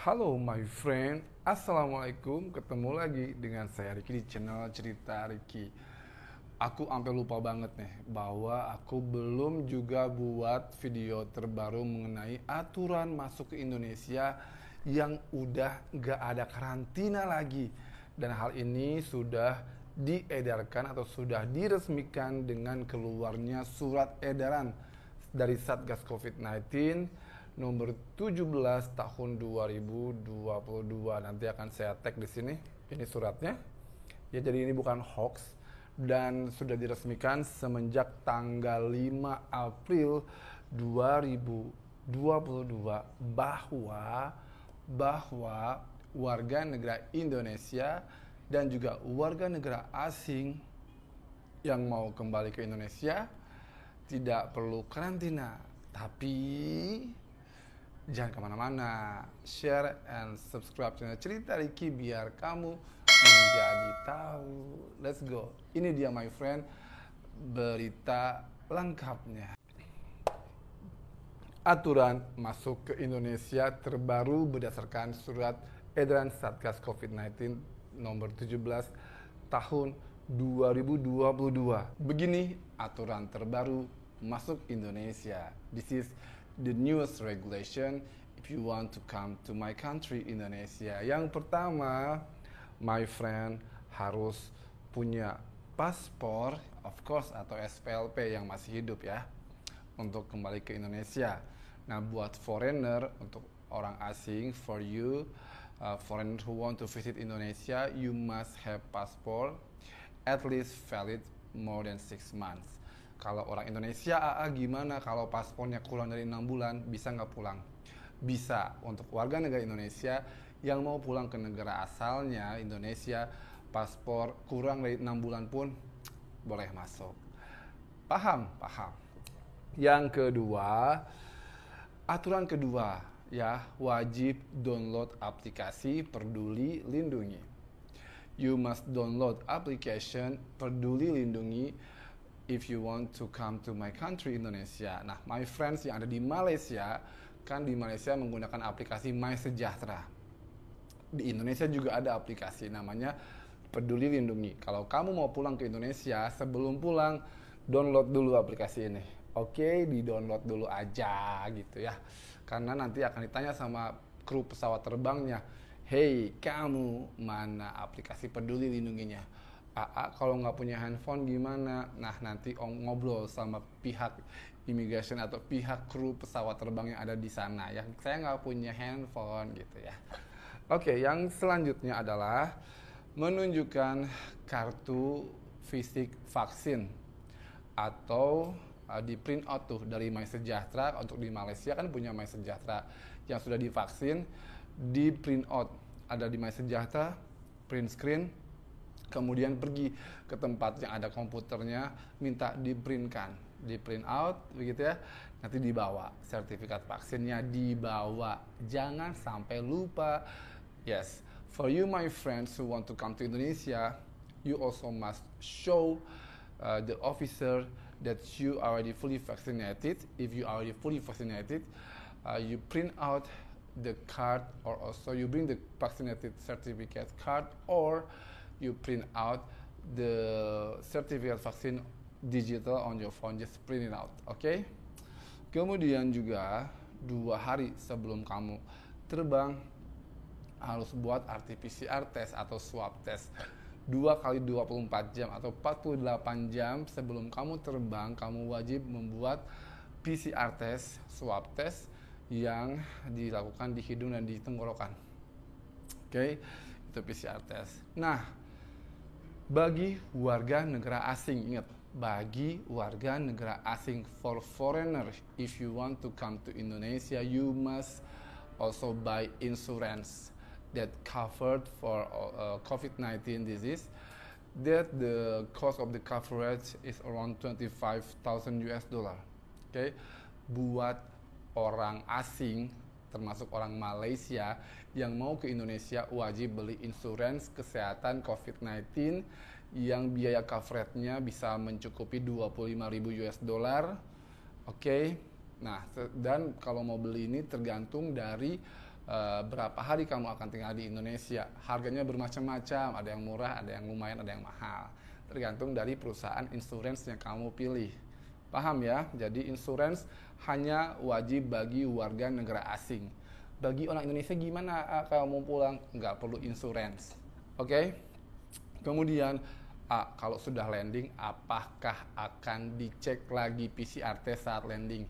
Halo my friend, Assalamualaikum. Ketemu lagi dengan saya Ricky di channel Cerita Ricky. Aku sampai lupa banget nih bahwa aku belum juga buat video terbaru mengenai aturan masuk ke Indonesia yang udah gak ada karantina lagi. Dan hal ini sudah diedarkan atau sudah diresmikan dengan keluarnya surat edaran dari Satgas COVID-19 nomor 17 tahun 2022. Nanti akan saya tag di sini. Ini suratnya. Ya, jadi ini bukan hoax dan sudah diresmikan semenjak tanggal 5 April 2022 bahwa warga negara Indonesia dan juga warga negara asing yang mau kembali ke Indonesia tidak perlu karantina. Tapi jangan kemana-mana, share and subscribe channel Cerita Ricky biar kamu menjadi tahu. Let's go. Ini dia my friend, berita lengkapnya. Aturan masuk ke Indonesia terbaru berdasarkan surat edaran Satgas COVID-19 nomor 17 tahun 2022. Begini aturan terbaru masuk Indonesia. This is the newest regulation if you want to come to my country Indonesia. Yang pertama, my friend, harus punya paspor, of course, atau SPLP yang masih hidup ya, untuk kembali ke Indonesia. Nah, buat foreigner, untuk orang asing, for you, foreigner who want to visit Indonesia, you must have passport at least valid more than 6 months. Kalau orang Indonesia, gimana kalau paspornya kurang dari 6 bulan, bisa nggak pulang? Bisa. Untuk warga negara Indonesia yang mau pulang ke negara asalnya, Indonesia, paspor kurang dari 6 bulan pun boleh masuk. Paham? Paham. Yang kedua, aturan kedua, ya, wajib download aplikasi Peduli Lindungi. You must download application Peduli Lindungi if you want to come to my country Indonesia. Nah, my friends yang ada di Malaysia, kan di Malaysia menggunakan aplikasi My Sejahtera. Di Indonesia juga ada aplikasi namanya Peduli Lindungi. Kalau kamu mau pulang ke Indonesia, sebelum pulang, download dulu aplikasi ini. Oke, di-download dulu aja gitu ya. Karena nanti akan ditanya sama kru pesawat terbangnya, "Hey, kamu mana aplikasi Peduli Lindunginya?" Kalau nggak punya handphone gimana? Nah, nanti ngobrol sama pihak imigrasi atau pihak kru pesawat terbang yang ada di sana ya. Saya nggak punya handphone gitu ya. Oke, yang selanjutnya adalah menunjukkan kartu fisik vaksin atau di print out tuh dari My Sejahtera. Untuk di Malaysia kan punya My Sejahtera yang sudah divaksin, di print out ada di My Sejahtera, print screen, kemudian pergi ke tempat yang ada komputernya, minta di print out begitu ya, nanti dibawa sertifikat vaksinnya, dibawa, jangan sampai lupa. Yes, for you my friends who want to come to Indonesia, you also must show the officer that you are already fully vaccinated. If you are already fully vaccinated, you print out the card, or also you bring the vaccinated certificate card, or you print out the certificate vaksin digital on your phone, just print it out, okay? Kemudian juga 2 hari sebelum kamu terbang harus buat RT-PCR test atau swab test 2 kali 24 jam atau 48 jam sebelum kamu terbang. Kamu wajib membuat PCR test, swab test yang dilakukan di hidung dan di tenggorokan. Oke, itu PCR test. Nah, bagi warga negara asing, ingat, bagi warga negara asing, for foreigner, if you want to come to Indonesia, you must also buy insurance that covered for COVID-19 disease, that the cost of the coverage is around 25,000 US dollar. Okay? Buat orang asing, termasuk orang Malaysia yang mau ke Indonesia, wajib beli insurans kesehatan COVID-19 yang biaya coverage-nya bisa mencukupi 25.000 US dollar. Oke. Nah, dan kalau mau beli ini tergantung dari berapa hari kamu akan tinggal di Indonesia. Harganya bermacam-macam, ada yang murah, ada yang lumayan, ada yang mahal. Tergantung dari perusahaan insurance yang kamu pilih. Paham ya? Jadi insurance hanya wajib bagi warga negara asing. Bagi orang Indonesia gimana kamu pulang? Nggak perlu insurance. Oke? Kemudian kalau sudah landing, apakah akan dicek lagi PCR test saat landing?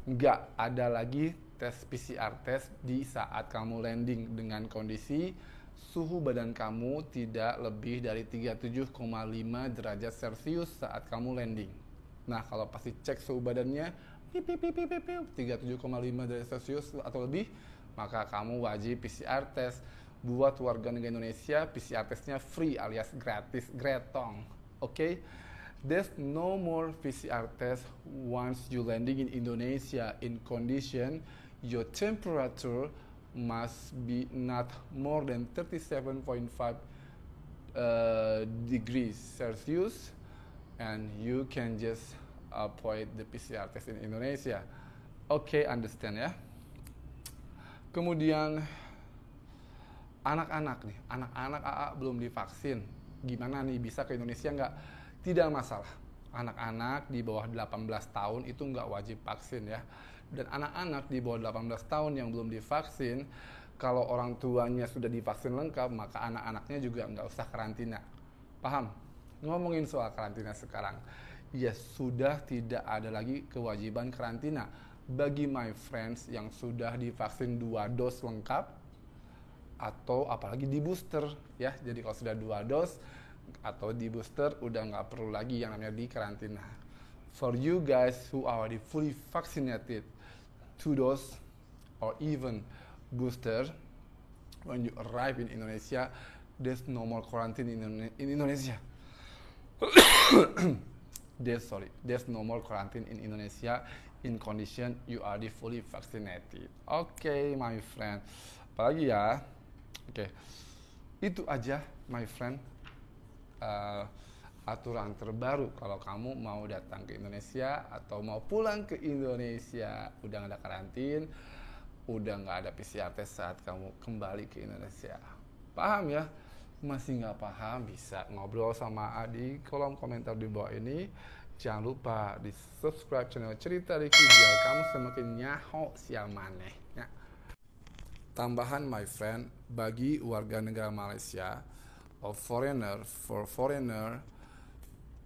Nggak ada lagi tes PCR test di saat kamu landing dengan kondisi suhu badan kamu tidak lebih dari 37,5 derajat Celcius saat kamu landing. Nah, kalau pasti cek suhu badannya 37,5 derajat Celcius atau lebih, maka kamu wajib PCR test. Buat warga negara Indonesia, PCR testnya free alias gratis, gretong. Okay? There's no more PCR test once you landing in Indonesia in condition your temperature must be not more than 37.5 degrees Celsius, and you can just avoid the PCR test in Indonesia. Okay, understand ya? Kemudian anak-anak nih, anak-anak AA belum divaksin, gimana nih, bisa ke Indonesia nggak? Tidak masalah, anak-anak di bawah 18 tahun itu nggak wajib vaksin ya. Dan anak-anak di bawah 18 tahun yang belum divaksin, kalau orang tuanya sudah divaksin lengkap, maka anak-anaknya juga nggak usah karantina. Paham? Ngomongin soal karantina sekarang, ya sudah tidak ada lagi kewajiban karantina bagi my friends yang sudah divaksin 2 dos lengkap, atau apalagi di booster ya. Jadi kalau sudah 2 dos atau di booster, udah nggak perlu lagi yang namanya di karantina. For you guys who are already fully vaccinated 2 dose or even booster, when you arrive in Indonesia, there's no more quarantine in Indonesia. There's no more quarantine in Indonesia in condition you are fully vaccinated. Okay, my friend. Apalagi ya? Oke, itu aja my friend, aturan terbaru kalau kamu mau datang ke Indonesia atau mau pulang ke Indonesia. Udah nggak ada karantin, udah nggak ada PCR test saat kamu kembali ke Indonesia. Paham ya? Masih nggak paham, bisa ngobrol sama di kolom komentar di bawah ini. Jangan lupa di subscribe channel Cerita Ricky biar kamu semakin nyaho siang maneh ya. Tambahan my friend, bagi warga negara Malaysia or foreigner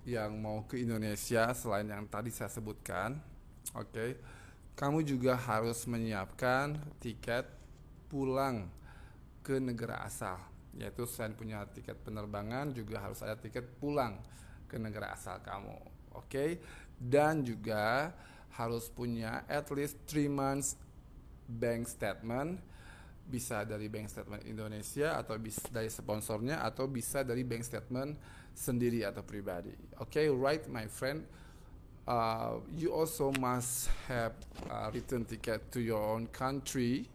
yang mau ke Indonesia selain yang tadi saya sebutkan, oke, kamu juga harus menyiapkan tiket pulang ke negara asal, yaitu selain punya tiket penerbangan juga harus ada tiket pulang ke negara asal kamu, oke? Dan juga harus punya at least 3 months bank statement. Bisa dari bank statement Indonesia atau bisa dari sponsornya atau bisa dari bank statement sendiri atau pribadi. Okay, right, my friend. You also must have a return ticket to your own country,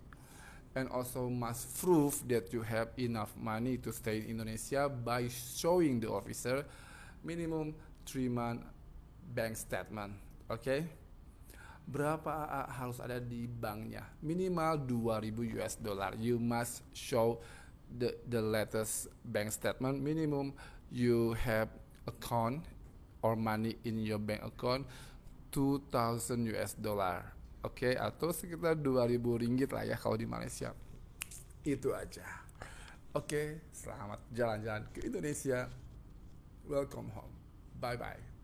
and also must prove that you have enough money to stay in Indonesia by showing the officer minimum 3-month bank statement. Okay. Berapa harus ada di banknya? Minimal 2.000 US dollar. You must show the latest bank statement. Minimum you have account or money in your bank account 2,000 US dollar. Oke, atau sekitar 2.000 ringgit lah ya kalau di Malaysia. Itu aja. Oke, selamat jalan-jalan ke Indonesia. Welcome home. Bye-bye.